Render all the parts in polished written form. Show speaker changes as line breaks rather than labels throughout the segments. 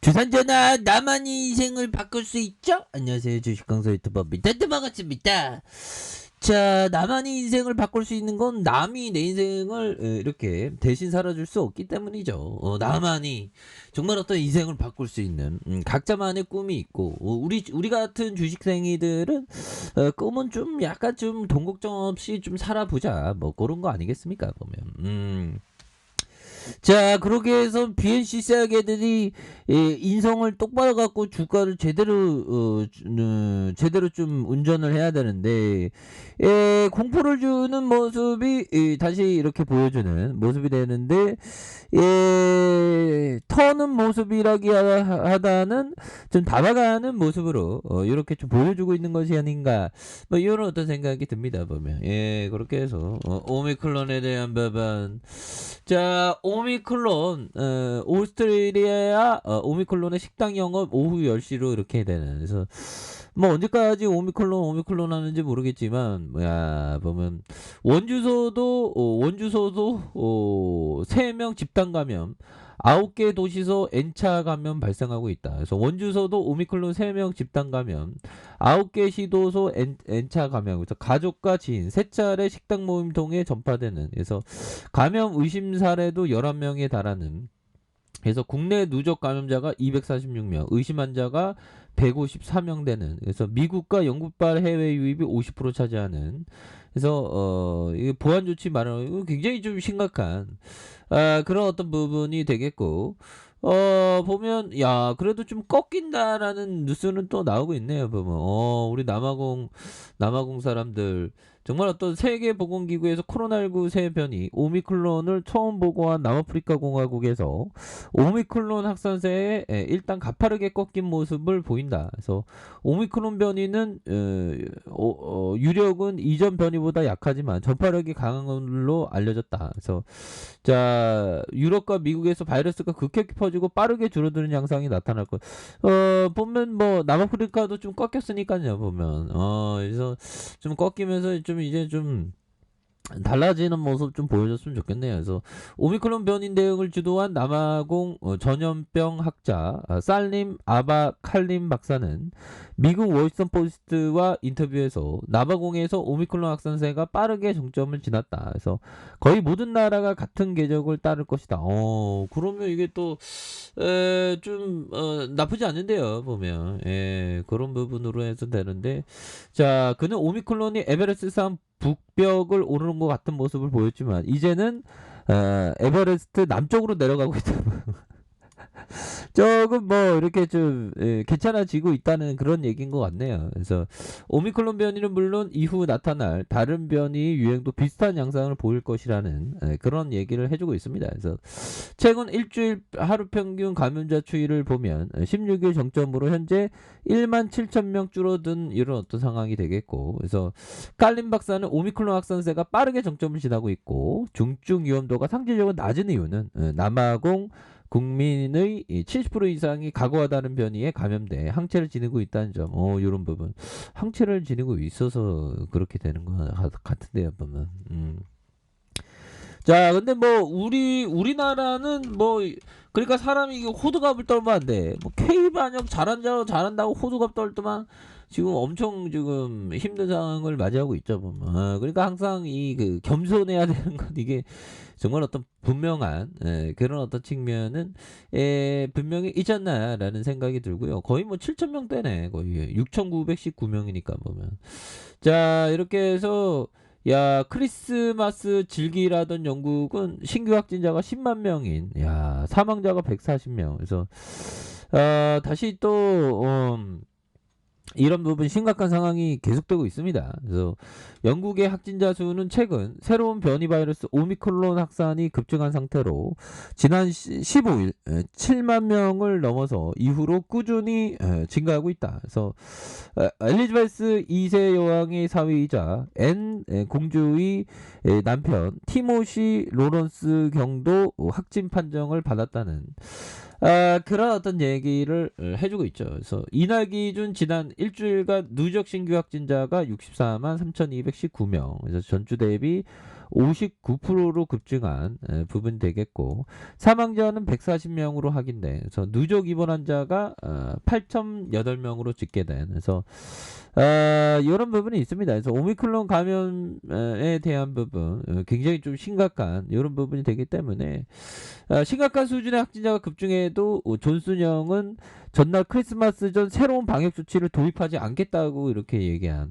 주산전화 나만의 인생을 바꿀 수 있죠? 안녕하세요, 주식강사 유튜버 미타트 반갑습니다. 자, 나만의 인생을 바꿀 수 있는 건 남이 내 인생을 이렇게 대신 살아줄 수 없기 때문이죠. 나만이 정말 어떤 인생을 바꿀 수 있는 각자만의 꿈이 있고, 우리 같은 주식생이들은 꿈은 좀 약간 좀 돈 걱정 없이 좀 살아보자, 뭐 그런 거 아니겠습니까 보면. 자, 그렇게 해서 BNC 세계들이 인성을 똑바로 갖고 주가를 제대로 좀 운전을 해야 되는데, 공포를 주는 모습이 다시 이렇게 보여주는 모습이 되는데, 터는 모습이라기 하다는 좀 다가가는 모습으로 이렇게 좀 보여주고 있는 것이 아닌가, 뭐 이런 어떤 생각이 듭니다 보면. 그렇게 해서 오미클론에 대한 부분. 자, 오미클론, 오스트레일리아, 오미클론의 식당 영업 오후 10시로 이렇게 되는. 그래서, 뭐, 언제까지 오미클론 하는지 모르겠지만, 뭐야, 보면, 원주소도, 3명 집단 감염, 9개 도시소 N차 감염 발생하고 있다. 그래서 원주소도 오미클론 3명 집단 감염, 9개 시도소 N차 감염, 그래서 가족과 지인, 3차례 식당 모임 통해 전파되는, 그래서 감염 의심 사례도 11명에 달하는. 그래서 국내 누적 감염자가 246명, 의심 환자가 154명 되는. 그래서 미국과 영국발 해외 유입이 50% 차지하는. 그래서 이게 보안 조치 마련, 굉장히 좀 심각한 그런 어떤 부분이 되겠고. 보면, 야, 그래도 좀 꺾인다라는 뉴스는 또 나오고 있네요, 보면. 우리 남아공 사람들, 정말 어떤 세계보건기구에서 코로나19 새 변이, 오미클론을 처음 보고한 남아프리카 공화국에서 오미클론 확산세에 일단 가파르게 꺾인 모습을 보인다. 그래서 오미크론 변이는 유력은 이전 변이보다 약하지만 전파력이 강한 걸로 알려졌다. 그래서 자, 유럽과 미국에서 바이러스가 급격히 퍼지고 빠르게 줄어드는 양상이 나타날 것. 보면 뭐 남아프리카도 좀 꺾였으니까요. 보면 그래서 좀 꺾이면서 좀 이제 좀 달라지는 모습 좀 보여줬으면 좋겠네요. 그래서 오미크론 변이 대응을 주도한 남아공 전염병 학자 살림 아바 칼림 박사는 미국 워싱턴 포스트와 인터뷰에서 남아공에서 오미크론 확산세가 빠르게 정점을 지났다. 그래서 거의 모든 나라가 같은 궤적을 따를 것이다. 그러면 이게 또 좀 나쁘지 않은데요. 보면 그런 부분으로 해서 되는데, 자, 그는 오미클론이 에베레스트산 북벽을 오르는 것 같은 모습을 보였지만 이제는 에베레스트 남쪽으로 내려가고 있다. 조금 뭐 이렇게 좀 괜찮아지고 있다는 그런 얘기인 것 같네요. 그래서 오미클론 변이는 물론 이후 나타날 다른 변이 유행도 비슷한 양상을 보일 것이라는 그런 얘기를 해주고 있습니다. 그래서 최근 일주일 하루 평균 감염자 추이를 보면 16일 정점으로 현재 1만 7천 명 줄어든 이런 어떤 상황이 되겠고, 그래서 깔림 박사는 오미클론 확산세가 빠르게 정점을 지나고 있고 중증 위험도가 상대적으로 낮은 이유는 남아공 국민의 70% 이상이 각오하다는 변이에 감염돼 항체를 지니고 있다는 점. 이런 부분. 항체를 지니고 있어서 그렇게 되는 것 같은데요, 보면. 자, 근데 뭐 우리나라는 뭐 그러니까 사람이 이게 호들갑을 떨면 안 돼. 뭐 K 반역 잘한다고 호들갑 떨더만 지금 엄청 지금 힘든 상황을 맞이하고 있죠, 보면. 그러니까 항상 이 그 겸손해야 되는 건 이게 정말 어떤 분명한 그런 어떤 측면은 분명히 있지 않나라는 생각이 들고요. 거의 뭐 7천 명대네. 거의 6,919명이니까 보면. 자, 이렇게 해서 야, 크리스마스 즐기라던 영국은 신규 확진자가 10만 명인, 야, 사망자가 140명. 그래서 다시 또 이런 부분 심각한 상황이 계속되고 있습니다. 그래서 영국의 확진자 수는 최근 새로운 변이 바이러스 오미크론 확산이 급증한 상태로 지난 15일 7만 명을 넘어서 이후로 꾸준히 증가하고 있다. 그래서 엘리자베스 2세 여왕의 사위이자 앤 공주의 남편 티모시 로런스 경도 확진 판정을 받았다는 그런 어떤 얘기를 해주고 있죠. 그래서 이날 기준 지난 일주일간 누적 신규 확진자가 64만 3,219명. 그래서 전주 대비 59%로 급증한 부분이 되겠고, 사망자는 140명으로 확인돼. 그래서 누적 입원 환자가 8,008명으로 집계된. 그래서 이런 부분이 있습니다. 그래서 오미크론 감염에 대한 부분 굉장히 좀 심각한 이런 부분이 되기 때문에 심각한 수준의 확진자가 급증해도 존슨형은 전날 크리스마스 전 새로운 방역 조치를 도입하지 않겠다고 이렇게 얘기한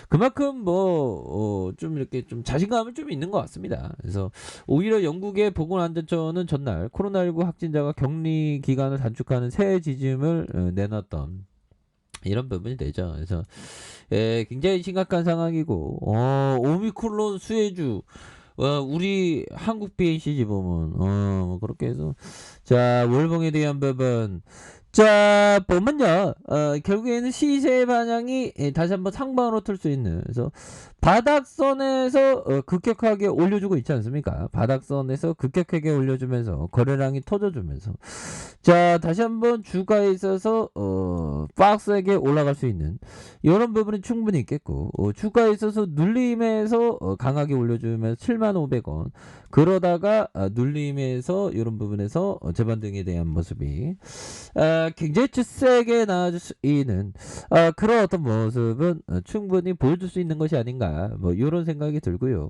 그만큼 뭐 좀 이렇게 좀 자신감은 좀 있는 것 같습니다. 그래서 오히려 영국의 보건안전처는 전날 코로나19 확진자가 격리 기간을 단축하는 새 지침을 내놨던 이런 부분이 되죠. 그래서 굉장히 심각한 상황이고 오미크론 수혜주 우리 한국 BACG 보면 뭐 그렇게 해서 자 월봉에 대한 부분 자 보면요 결국에는 시세 반영이 다시 한번 상방으로 틀 수 있는 그래서 바닥선에서 급격하게 올려주고 있지 않습니까? 바닥선에서 급격하게 올려주면서 거래량이 터져주면서 자 다시 한번 주가에 있어서 박스에게 올라갈 수 있는 이런 부분이 충분히 있겠고 주가에 있어서 눌림에서 강하게 올려주면서 75,000원 그러다가 눌림에서 이런 부분에서 재반등에 대한 모습이 굉장히 세게 나와줄 수 있는 그런 어떤 모습은 충분히 보여줄 수 있는 것이 아닌가 뭐 이런 생각이 들고요.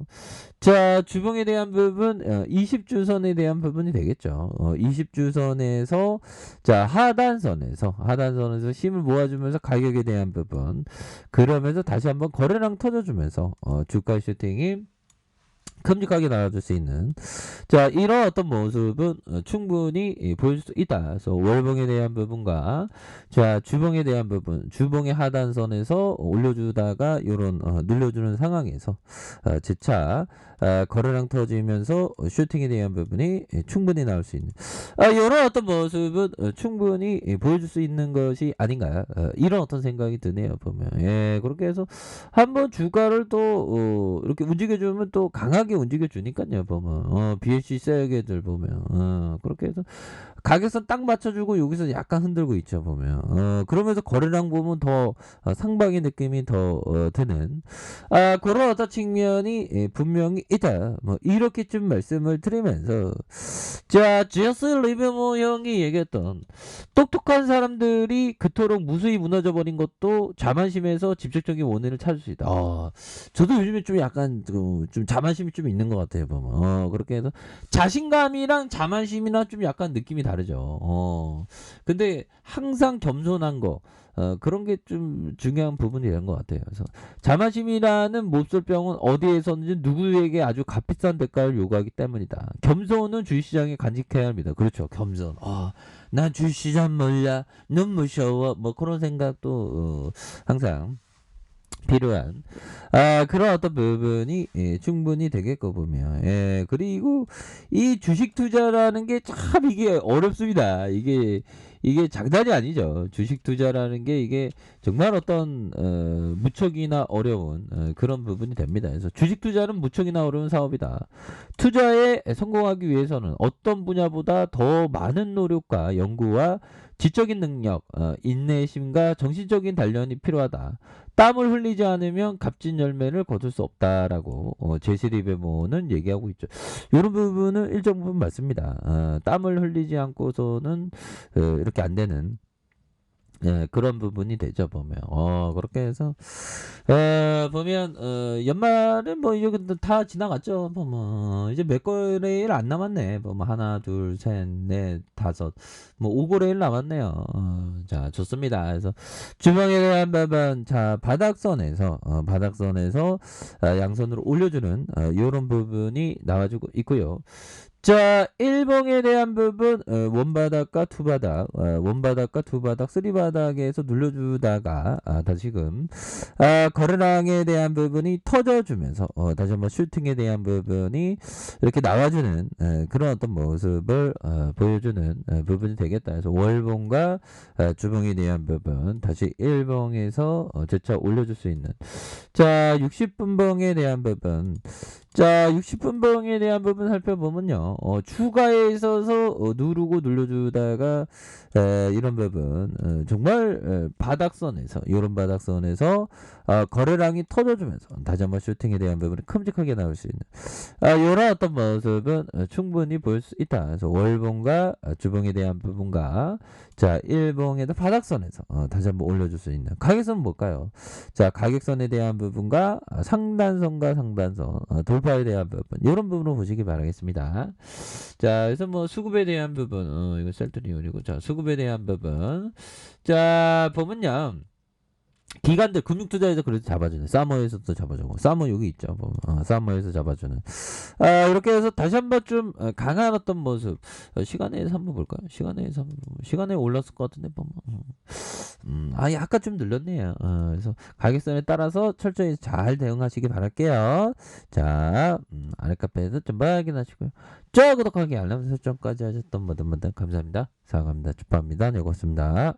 자 주봉에 대한 부분 20주선에 대한 부분이 되겠죠. 20주선에서 자 하단선에서 힘을 모아주면서 가격에 대한 부분 그러면서 다시 한번 거래량 터져주면서 주가 슈팅이 큼직하게 나와줄 수 있는 자 이런 어떤 모습은 충분히 보여줄 수 있다. 그래서 월봉에 대한 부분과 자 주봉에 대한 부분 주봉의 하단선에서 올려주다가 이런 눌려주는 상황에서 재차 거래량 터지면서 슈팅에 대한 부분이 충분히 나올 수 있는 이런 어떤 모습은 충분히 보여줄 수 있는 것이 아닌가 이런 어떤 생각이 드네요. 보면 그렇게 해서 한번 주가를 또 이렇게 움직여주면 또 강하게 움직여주니까요. 보면 BLC 세계들 보면 그렇게 해서 가격선 딱 맞춰주고 여기서 약간 흔들고 있죠. 보면 그러면서 거래량 보면 더 상방의 느낌이 더 드는 그런 어떤 측면이 분명히 있다. 뭐 이렇게 좀 말씀을 드리면서 자 제스 리베모 형이 얘기했던 똑똑한 사람들이 그토록 무수히 무너져버린 것도 자만심에서 직접적인 원인을 찾을 수 있다. 저도 요즘에 좀 약간 좀 자만심이 좀 있는 것 같아요. 보면 그렇게 해서 자신감이랑 자만심이랑 좀 약간 느낌이 다르죠. 근데 항상 겸손한 거 그런 게 좀 중요한 부분이 되는 것 같아요. 그래서 자만심이라는 몹쓸병은 어디에서든지 누구에게 아주 값비싼 대가를 요구하기 때문이다. 겸손은 주식시장에 간직해야 합니다. 그렇죠. 겸손. 난 주식시장 몰라. 넌 무서워. 뭐 그런 생각도 항상 필요한 그런 어떤 부분이 충분히 되겠고 보면 그리고 이 주식 투자라는 게 참 이게 어렵습니다. 이게 장난이 아니죠. 주식 투자라는 게 이게 정말 어떤 무척이나 어려운 그런 부분이 됩니다. 그래서 주식 투자는 무척이나 어려운 사업이다. 투자에 성공하기 위해서는 어떤 분야보다 더 많은 노력과 연구와 지적인 능력, 인내심과 정신적인 단련이 필요하다. 땀을 흘리지 않으면 값진 열매를 거둘 수 없다라고 제시 리베모는 얘기하고 있죠. 이런 부분은 일정 부분 맞습니다. 땀을 흘리지 않고서는 이렇게 안 되는 그런 부분이 되죠. 보면 그렇게 해서 보면 연말은 뭐 이제 다 지나갔죠. 보면 이제 몇 거래일 안 남았네. 보면 하나 둘 셋 넷 다섯 뭐 5거래일 남았네요. 자 좋습니다. 그래서 주방에 대한 부분 자 바닥선에서 양선으로 올려주는 이런 부분이 나와주고 있고요. 자 1봉에 대한 부분 원바닥과 투바닥 원바닥과 투바닥 쓰리바닥에서 눌러주다가 다시금 거래량에 대한 부분이 터져주면서 다시 한번 슈팅에 대한 부분이 이렇게 나와주는 그런 어떤 모습을 보여주는 부분이 되겠다. 그래서 월봉과 주봉에 대한 부분 다시 1봉에서 재차 올려줄 수 있는 자 60분봉에 대한 부분 자, 60분봉에 대한 부분 살펴보면요. 추가에 있어서 누르고 눌러주다가 이런 부분 정말 바닥선에서 이런 바닥선에서 거래량이 터져주면서 다시 한번 슈팅에 대한 부분이 큼직하게 나올 수 있는 이런 어떤 모습은 충분히 볼 수 있다. 그래서 월봉과 주봉에 대한 부분과 자 일봉에도 바닥선에서 다시 한번 올려줄 수 있는 가격선은 뭘까요? 자 가격선에 대한 부분과 상단선과 상단선 돌파에 대한 부분 이런 부분을 보시기 바라겠습니다. 자 그래서 뭐 수급에 대한 부분 이거 셀트리온이고 자 수급에 대한 부분 자 보면요. 기관들 금융투자에서 그래도 잡아주는 사머에서도 잡아주고 사머 여기 있죠 사머에서 잡아주는 이렇게 해서 다시 한번 좀 강한 어떤 모습 시간에서 한번 볼까요? 시간에서 한번 시간에 올랐을 것 같은데 보면 약간 좀 늘렸네요. 그래서 가격선에 따라서 철저히 잘 대응하시기 바랄게요. 자 아랫카페에서 좀 확인하시고요. 저 구독하기 알람 설정까지 하셨던 분들 감사합니다. 사랑합니다. 축하합니다. 네 고맙습니다.